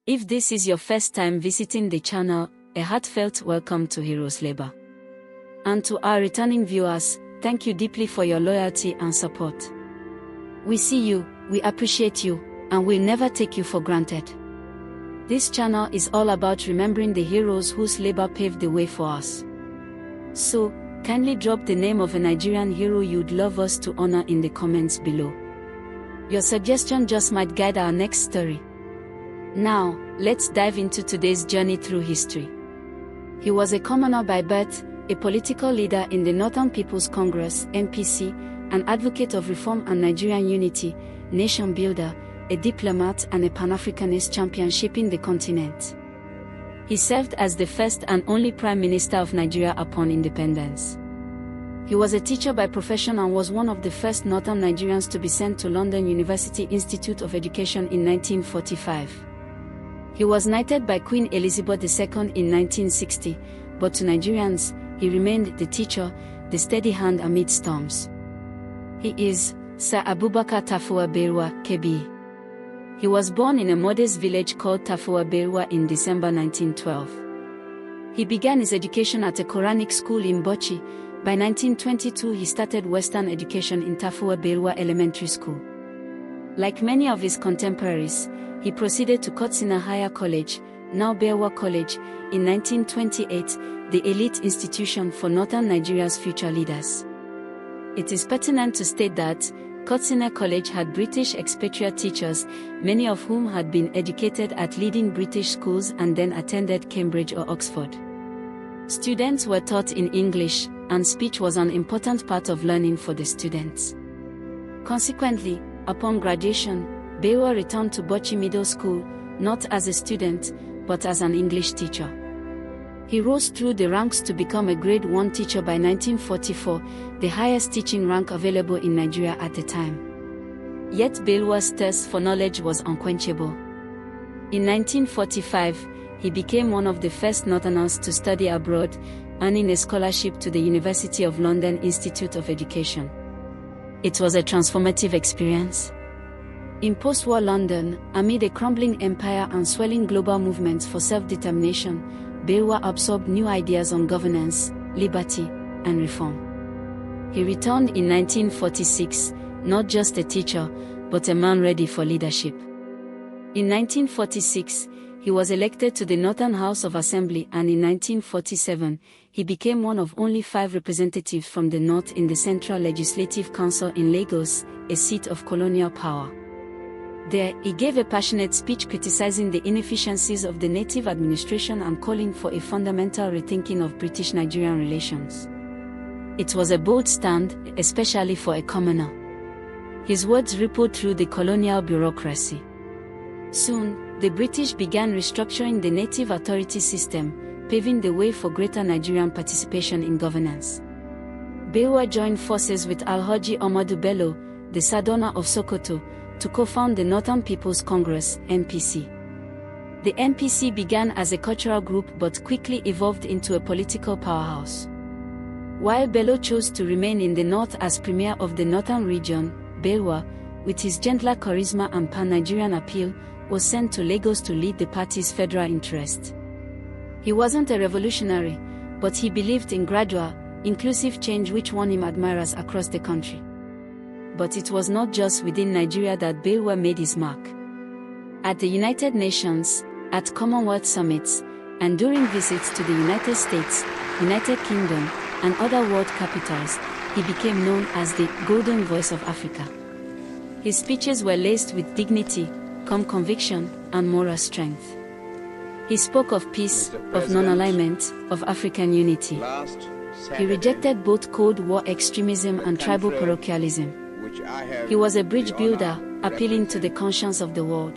If this is your first time visiting the channel, a heartfelt welcome to HeroesLabour. And to our returning viewers, thank you deeply for your loyalty and support. We see you, we appreciate you, and we'll never take you for granted. This channel is all about remembering the heroes whose labor paved the way for us. So, kindly drop the name of a Nigerian hero you'd love us to honor in the comments below. Your suggestion just might guide our next story. Now, let's dive into today's journey through history. He was a commoner by birth, a political leader in the Northern People's Congress (NPC), an advocate of reform and Nigerian unity, nation builder, a diplomat and a Pan-Africanist champion shaping the continent. He served as the first and only Prime Minister of Nigeria upon independence. He was a teacher by profession and was one of the first Northern Nigerians to be sent to London University Institute of Education in 1945. He was knighted by Queen Elizabeth II in 1960, but to Nigerians, he remained the teacher, the steady hand amid storms. He is Sir Abubakar Tafawa Balewa, KB. He was born in a modest village called Tafawa Balewa in December 1912. He began his education at a Quranic school in Bauchi. By 1922 he started Western education in Tafawa Balewa Elementary School. Like many of his contemporaries, he proceeded to Katsina Higher College, now Balewa College, in 1928, the elite institution for Northern Nigeria's future leaders. It is pertinent to state that Katsina College had British expatriate teachers, many of whom had been educated at leading British schools and then attended Cambridge or Oxford. Students were taught in English, and speech was an important part of learning for the students. Consequently, upon graduation, Balewa returned to Bauchi Middle School, not as a student, but as an English teacher. He rose through the ranks to become a Grade 1 teacher by 1944, the highest teaching rank available in Nigeria at the time. Yet Balewa's thirst for knowledge was unquenchable. In 1945, he became one of the first Northerners to study abroad, earning a scholarship to the University of London Institute of Education. It was a transformative experience. In post-war London, amid a crumbling empire and swelling global movements for self-determination, Balewa absorbed new ideas on governance, liberty, and reform. He returned in 1946, not just a teacher, but a man ready for leadership. In 1946, he was elected to the Northern House of Assembly, and in 1947, he became one of only 5 representatives from the North in the Central Legislative Council in Lagos, a seat of colonial power. There, he gave a passionate speech criticizing the inefficiencies of the native administration and calling for a fundamental rethinking of British-Nigerian relations. It was a bold stand, especially for a commoner. His words rippled through the colonial bureaucracy. Soon, the British began restructuring the native authority system, paving the way for greater Nigerian participation in governance. Balewa joined forces with Alhaji Ahmadu Bello, the Sardauna of Sokoto, to co-found the Northern People's Congress (NPC). The NPC began as a cultural group but quickly evolved into a political powerhouse. While Bello chose to remain in the north as premier of the northern region, Balewa, with his gentler charisma and pan-Nigerian appeal, was sent to Lagos to lead the party's federal interest. He wasn't a revolutionary, but he believed in gradual, inclusive change which won him admirers across the country. But it was not just within Nigeria that Balewa made his mark. At the United Nations, at Commonwealth summits, and during visits to the United States, United Kingdom, and other world capitals, he became known as the Golden Voice of Africa. His speeches were laced with dignity, calm conviction, and moral strength. He spoke of peace, of non-alignment, of African unity. He rejected both Cold War extremism and tribal parochialism. He was a bridge builder, appealing to the conscience of the world.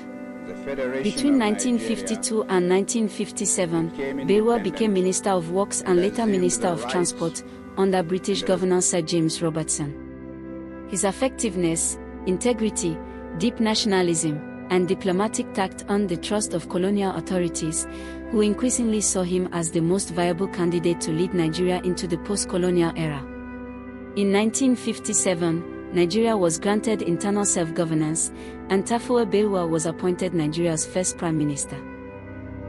Between 1952 and 1957, Balewa became Minister of Works and later Minister of Transport, under British Governor Sir James Robertson. His effectiveness, integrity, deep nationalism, and diplomatic tact earned the trust of colonial authorities, who increasingly saw him as the most viable candidate to lead Nigeria into the post-colonial era. In 1957, Nigeria was granted internal self-governance, and Tafawa Balewa was appointed Nigeria's first prime minister.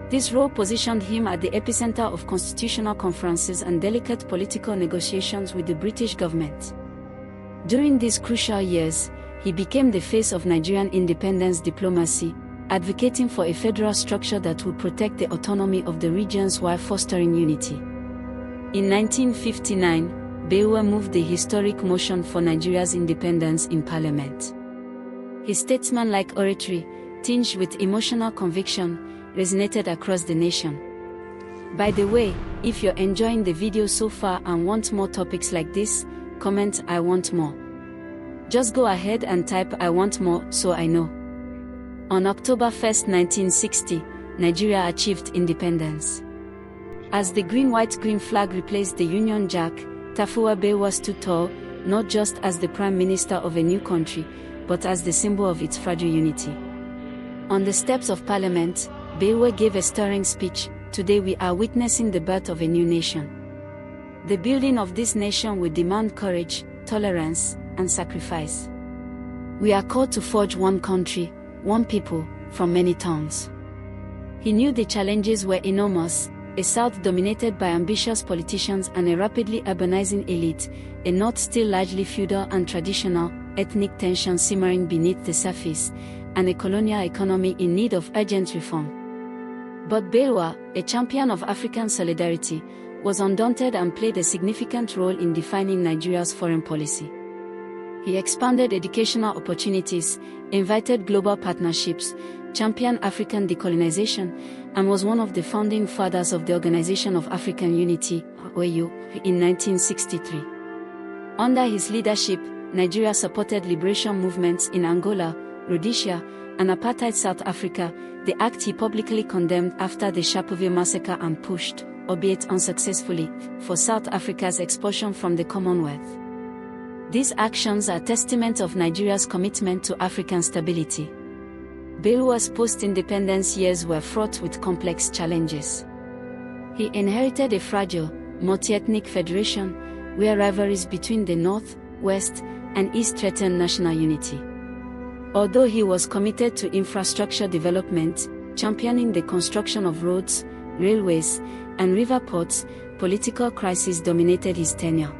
This role positioned him at the epicenter of constitutional conferences and delicate political negotiations with the British government. During these crucial years, he became the face of Nigerian independence diplomacy, advocating for a federal structure that would protect the autonomy of the regions while fostering unity. In 1959, Balewa moved the historic motion for Nigeria's independence in Parliament. His statesman-like oratory, tinged with emotional conviction, resonated across the nation. By the way, if you're enjoying the video so far and want more topics like this, comment "I want more." Just go ahead and type "I want more" so I know. On October 1, 1960, Nigeria achieved independence. As the green-white-green flag replaced the Union Jack, Tafawa Balewa stood tall, not just as the Prime Minister of a new country, but as the symbol of its fragile unity. On the steps of Parliament, Balewa gave a stirring speech. Today we are witnessing the birth of a new nation. The building of this nation will demand courage, tolerance, and sacrifice. We are called to forge one country, one people, from many tongues. He knew the challenges were enormous: a South dominated by ambitious politicians and a rapidly urbanizing elite, a North still largely feudal and traditional, ethnic tension simmering beneath the surface, and a colonial economy in need of urgent reform. But Balewa, a champion of African solidarity, was undaunted and played a significant role in defining Nigeria's foreign policy. He expanded educational opportunities, invited global partnerships, championed African decolonization, and was one of the founding fathers of the Organization of African Unity, OAU, in 1963. Under his leadership, Nigeria supported liberation movements in Angola, Rhodesia, and apartheid South Africa, the act he publicly condemned after the Sharpeville massacre, and pushed, albeit unsuccessfully, for South Africa's expulsion from the Commonwealth. These actions are testament of Nigeria's commitment to African stability. Balewa's post-independence years were fraught with complex challenges. He inherited a fragile, multi-ethnic federation, where rivalries between the North, West, and East threatened national unity. Although he was committed to infrastructure development, championing the construction of roads, railways, and river ports, political crises dominated his tenure.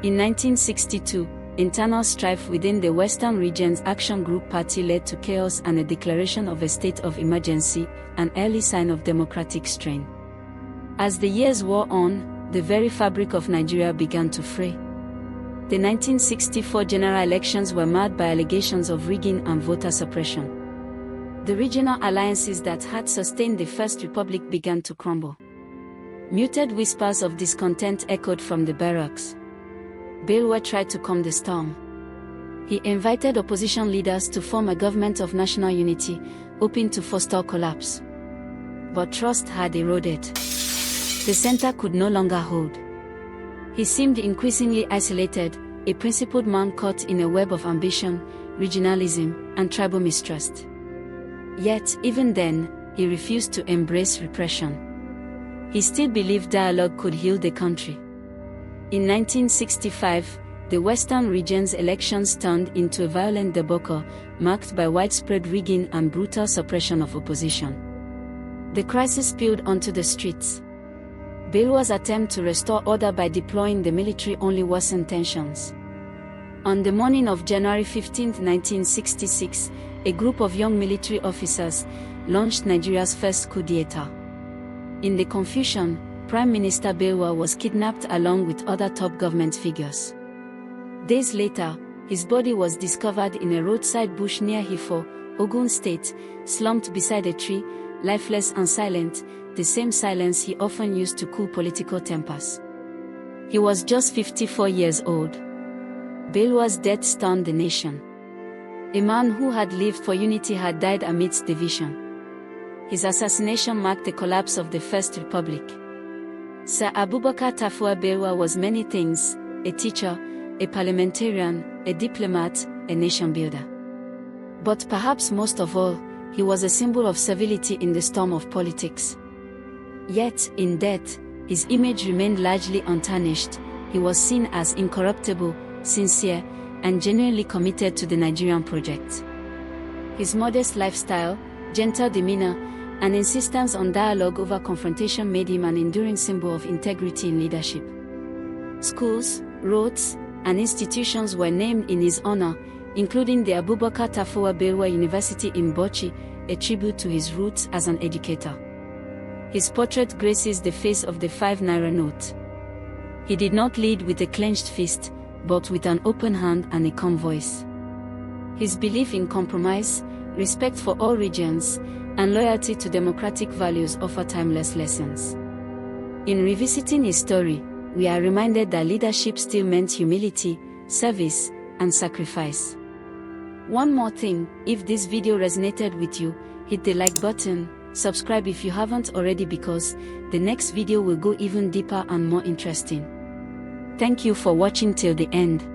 In 1962, internal strife within the Western Region's Action Group Party led to chaos and a declaration of a state of emergency, an early sign of democratic strain. As the years wore on, the very fabric of Nigeria began to fray. The 1964 general elections were marred by allegations of rigging and voter suppression. The regional alliances that had sustained the First Republic began to crumble. Muted whispers of discontent echoed from the barracks. Balewa tried to calm the storm. He invited opposition leaders to form a government of national unity, hoping to forestall collapse. But trust had eroded. The center could no longer hold. He seemed increasingly isolated, a principled man caught in a web of ambition, regionalism, and tribal mistrust. Yet, even then, he refused to embrace repression. He still believed dialogue could heal the country. In 1965, the Western region's elections turned into a violent debacle, marked by widespread rigging and brutal suppression of opposition. The crisis spilled onto the streets. Balewa's attempt to restore order by deploying the military only worsened tensions. On the morning of January 15, 1966, a group of young military officers launched Nigeria's first coup d'etat. In the confusion, Prime Minister Balewa was kidnapped along with other top government figures. Days later, his body was discovered in a roadside bush near Ifo, Ogun State, slumped beside a tree, lifeless and silent, the same silence he often used to cool political tempers. He was just 54 years old. Balewa's death stunned the nation. A man who had lived for unity had died amidst division. His assassination marked the collapse of the First Republic. Sir Abubakar Tafawa Balewa was many things: a teacher, a parliamentarian, a diplomat, a nation builder. But perhaps most of all, he was a symbol of civility in the storm of politics. Yet, in death, his image remained largely untarnished. He was seen as incorruptible, sincere, and genuinely committed to the Nigerian project. His modest lifestyle, gentle demeanor, An insistence on dialogue over confrontation made him an enduring symbol of integrity in leadership. Schools, roads, and institutions were named in his honor, including the Abubakar Tafawa Balewa University in Bauchi, a tribute to his roots as an educator. His portrait graces the face of the 5 naira note. He did not lead with a clenched fist, but with an open hand and a calm voice. His belief in compromise, respect for all regions, and loyalty to democratic values offer timeless lessons. In revisiting his story, we are reminded that leadership still meant humility, service, and sacrifice. One more thing, if this video resonated with you, hit the like button, subscribe if you haven't already because the next video will go even deeper and more interesting. Thank you for watching till the end.